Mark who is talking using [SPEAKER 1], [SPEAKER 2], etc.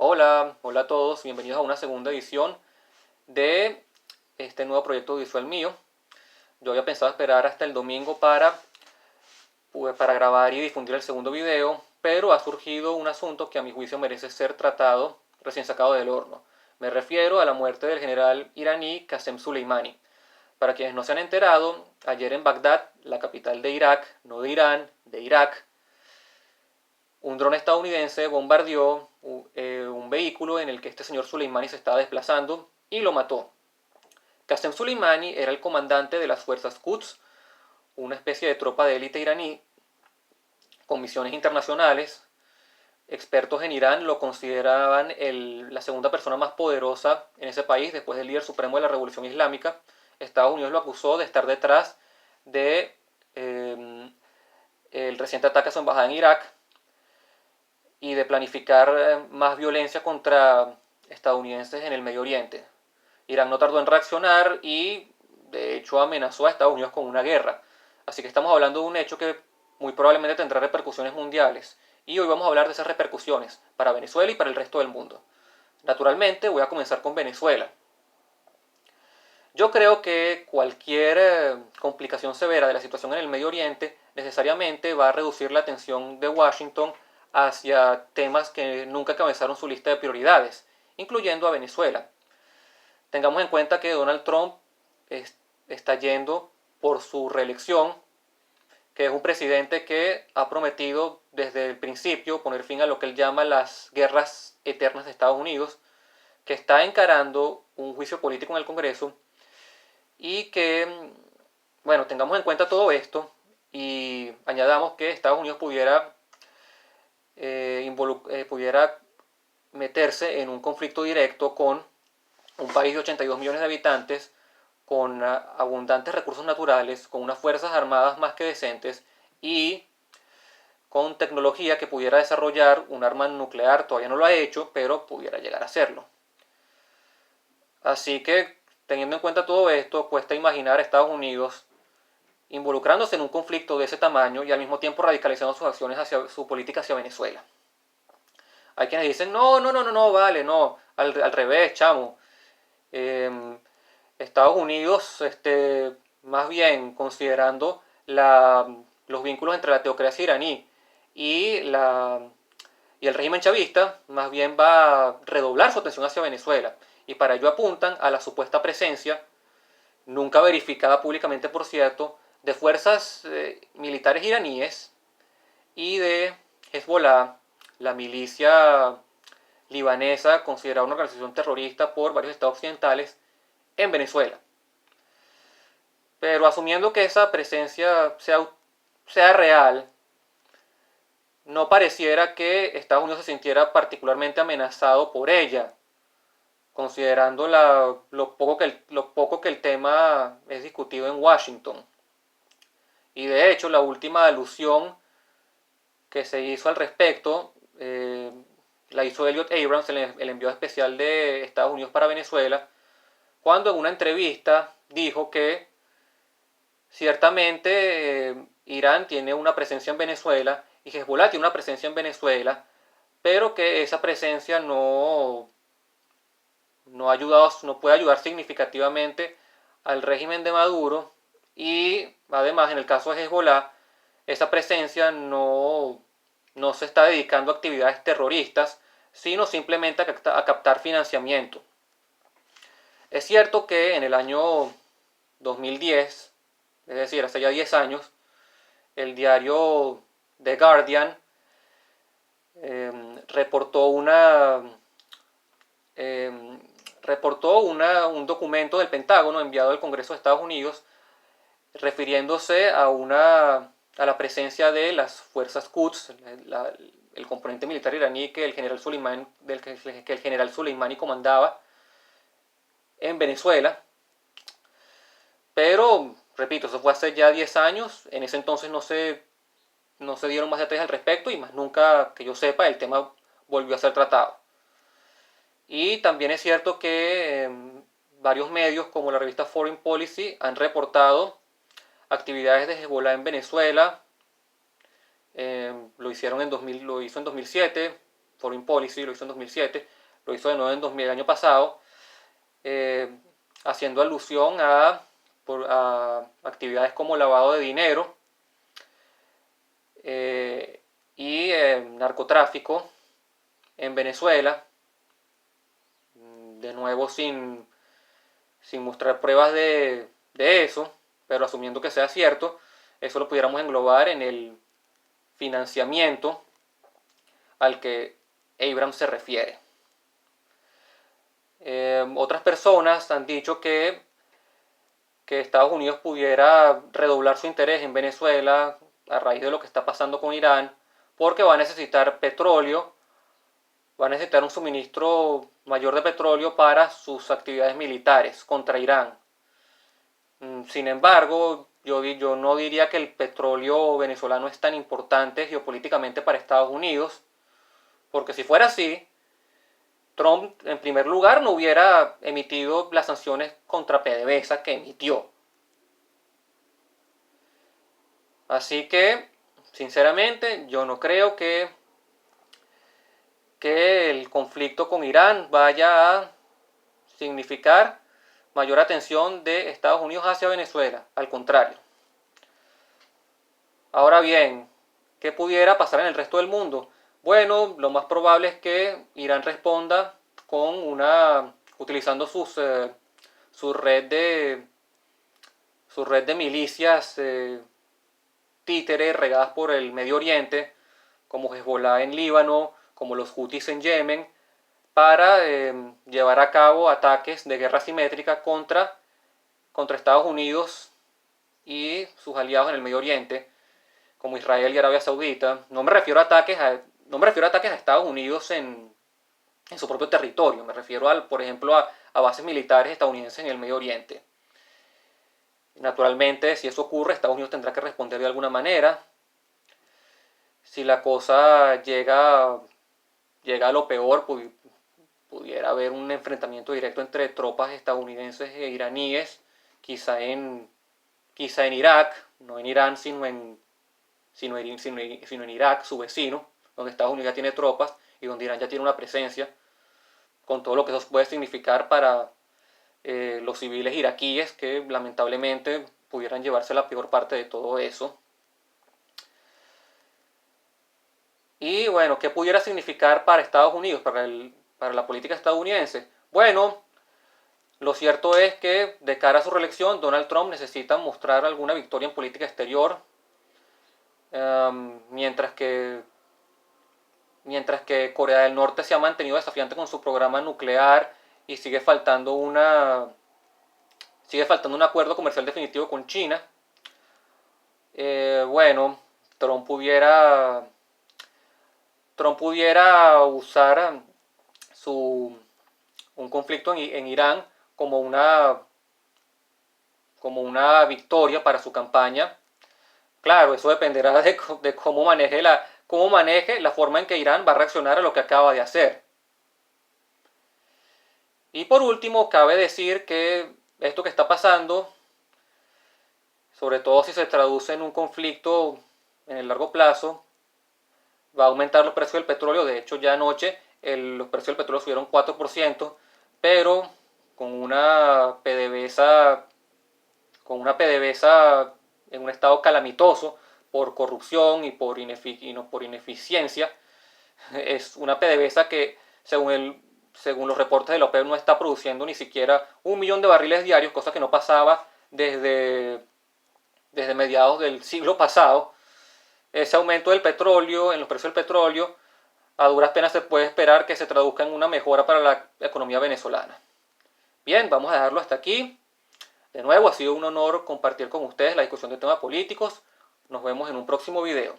[SPEAKER 1] Hola a todos, bienvenidos a una segunda edición de este nuevo proyecto visual mío. Yo había pensado esperar hasta el domingo para grabar y difundir el segundo video, pero ha surgido un asunto que a mi juicio merece ser tratado recién sacado del horno. Me refiero a la muerte del general iraní Qasem Soleimani. Para quienes no se han enterado, ayer en Bagdad, la capital de Irak, no de Irán, de Irak, un dron estadounidense bombardeó un vehículo en el que este señor Soleimani se estaba desplazando y lo mató. Qasem Soleimani era el comandante de las fuerzas Quds, una especie de tropa de élite iraní con misiones internacionales. Expertos en Irán lo consideraban la segunda persona más poderosa en ese país después del líder supremo de la revolución islámica. Estados Unidos lo acusó de estar detrás de el reciente ataque a su embajada en Irak y de planificar más violencia contra estadounidenses en el Medio Oriente. Irán no tardó en reaccionar y de hecho amenazó a Estados Unidos con una guerra. Así que estamos hablando de un hecho que muy probablemente tendrá repercusiones mundiales. Y hoy vamos a hablar de esas repercusiones para Venezuela y para el resto del mundo. Naturalmente voy a comenzar con Venezuela. Yo creo que cualquier complicación severa de la situación en el Medio Oriente necesariamente va a reducir la atención de Washington hacia temas que nunca encabezaron su lista de prioridades, incluyendo a Venezuela. Tengamos en cuenta que Donald Trump está yendo por su reelección, que es un presidente que ha prometido desde el principio poner fin a lo que él llama las guerras eternas de Estados Unidos, que está encarando un juicio político en el Congreso y que, bueno, tengamos en cuenta todo esto y añadamos que Estados Unidos pudiera meterse en un conflicto directo con un país de 82 millones de habitantes, con abundantes recursos naturales, con unas fuerzas armadas más que decentes y con tecnología que pudiera desarrollar un arma nuclear. Todavía no lo ha hecho, pero pudiera llegar a hacerlo. Así que, teniendo en cuenta todo esto, cuesta imaginar a Estados Unidos involucrándose en un conflicto de ese tamaño y al mismo tiempo radicalizando sus acciones hacia su política hacia Venezuela. Hay quienes dicen, no, vale, no, al revés, chamo. Eh, Estados Unidos, más bien considerando los vínculos entre la teocracia iraní y, y el régimen chavista, más bien va a redoblar su atención hacia Venezuela. Y para ello apuntan a la supuesta presencia, nunca verificada públicamente por cierto, de fuerzas militares iraníes y de Hezbollah, la milicia libanesa considerada una organización terrorista por varios estados occidentales, en Venezuela. Pero asumiendo que esa presencia sea real, no pareciera que Estados Unidos se sintiera particularmente amenazado por ella, considerando lo poco que el tema es discutido en Washington. Y de hecho, la última alusión que se hizo al respecto la hizo Elliot Abrams, el enviado especial de Estados Unidos para Venezuela, cuando en una entrevista dijo que ciertamente Irán tiene una presencia en Venezuela y Hezbollah tiene una presencia en Venezuela, pero que esa presencia no puede ayudar significativamente al régimen de Maduro y además en el caso de Hezbollah esa presencia no se está dedicando a actividades terroristas, sino simplemente a captar financiamiento. Es cierto que en el año 2010, es decir, hace ya 10 años, el diario The Guardian reportó un documento del Pentágono enviado al Congreso de Estados Unidos refiriéndose a la presencia de las fuerzas Quds, el componente militar iraní que el general Soleimani comandaba en Venezuela. Pero, repito, eso fue hace ya 10 años. En ese entonces no se dieron más detalles al respecto y más nunca, que yo sepa, el tema volvió a ser tratado. Y también es cierto que varios medios como la revista Foreign Policy han reportado actividades de Hezbollah en Venezuela. Lo hizo en 2007, Foreign Policy, lo hizo en 2007, lo hizo de nuevo en el año pasado, haciendo alusión a actividades como lavado de dinero y narcotráfico en Venezuela, de nuevo sin mostrar pruebas de eso, pero asumiendo que sea cierto. Eso lo pudiéramos englobar en el financiamiento al que Abrams se refiere. Otras personas han dicho que Estados Unidos pudiera redoblar su interés en Venezuela a raíz de lo que está pasando con Irán, porque va a necesitar petróleo, va a necesitar un suministro mayor de petróleo para sus actividades militares contra Irán. Sin embargo, yo no diría que el petróleo venezolano es tan importante geopolíticamente para Estados Unidos, porque si fuera así, Trump en primer lugar no hubiera emitido las sanciones contra PDVSA que emitió. Así que, sinceramente, yo no creo que el conflicto con Irán vaya a significar mayor atención de Estados Unidos hacia Venezuela, al contrario. Ahora bien, ¿qué pudiera pasar en el resto del mundo? Bueno, lo más probable es que Irán responda con utilizando su red de milicias títeres regadas por el Medio Oriente, como Hezbollah en Líbano, como los Houthis en Yemen, para llevar a cabo ataques de guerra asimétrica contra Estados Unidos y sus aliados en el Medio Oriente, como Israel y Arabia Saudita. No me refiero a ataques a Estados Unidos en su propio territorio, me refiero por ejemplo a bases militares estadounidenses en el Medio Oriente. Naturalmente, si eso ocurre, Estados Unidos tendrá que responder de alguna manera. Si la cosa llega a lo peor, pudiera haber un enfrentamiento directo entre tropas estadounidenses e iraníes, quizá en Irak, no en Irán, sino en Irak, su vecino, donde Estados Unidos ya tiene tropas y donde Irán ya tiene una presencia, con todo lo que eso puede significar para los civiles iraquíes, que lamentablemente pudieran llevarse la peor parte de todo eso. Y bueno, ¿qué pudiera significar para Estados Unidos, para la política estadounidense? Bueno, lo cierto es que de cara a su reelección, Donald Trump necesita mostrar alguna victoria en política exterior, mientras que Corea del Norte se ha mantenido desafiante con su programa nuclear y sigue faltando un acuerdo comercial definitivo con China. Bueno, Trump pudiera usar un conflicto en Irán como una victoria para su campaña. Claro, eso dependerá de cómo maneje la forma en que Irán va a reaccionar a lo que acaba de hacer. Y por último, cabe decir que esto que está pasando, sobre todo si se traduce en un conflicto en el largo plazo, va a aumentar los precios del petróleo. De hecho, ya anoche los precios del petróleo subieron 4%, pero con una PDVSA en un estado calamitoso por corrupción y por ineficiencia. Es una PDVSA que, según los reportes de la OPEP, no está produciendo ni siquiera 1 millón de barriles diarios, cosa que no pasaba desde mediados del siglo pasado. Ese aumento del petróleo, en los precios del petróleo, a duras penas se puede esperar que se traduzca en una mejora para la economía venezolana. Bien, vamos a dejarlo hasta aquí. De nuevo, ha sido un honor compartir con ustedes la discusión de temas políticos. Nos vemos en un próximo video.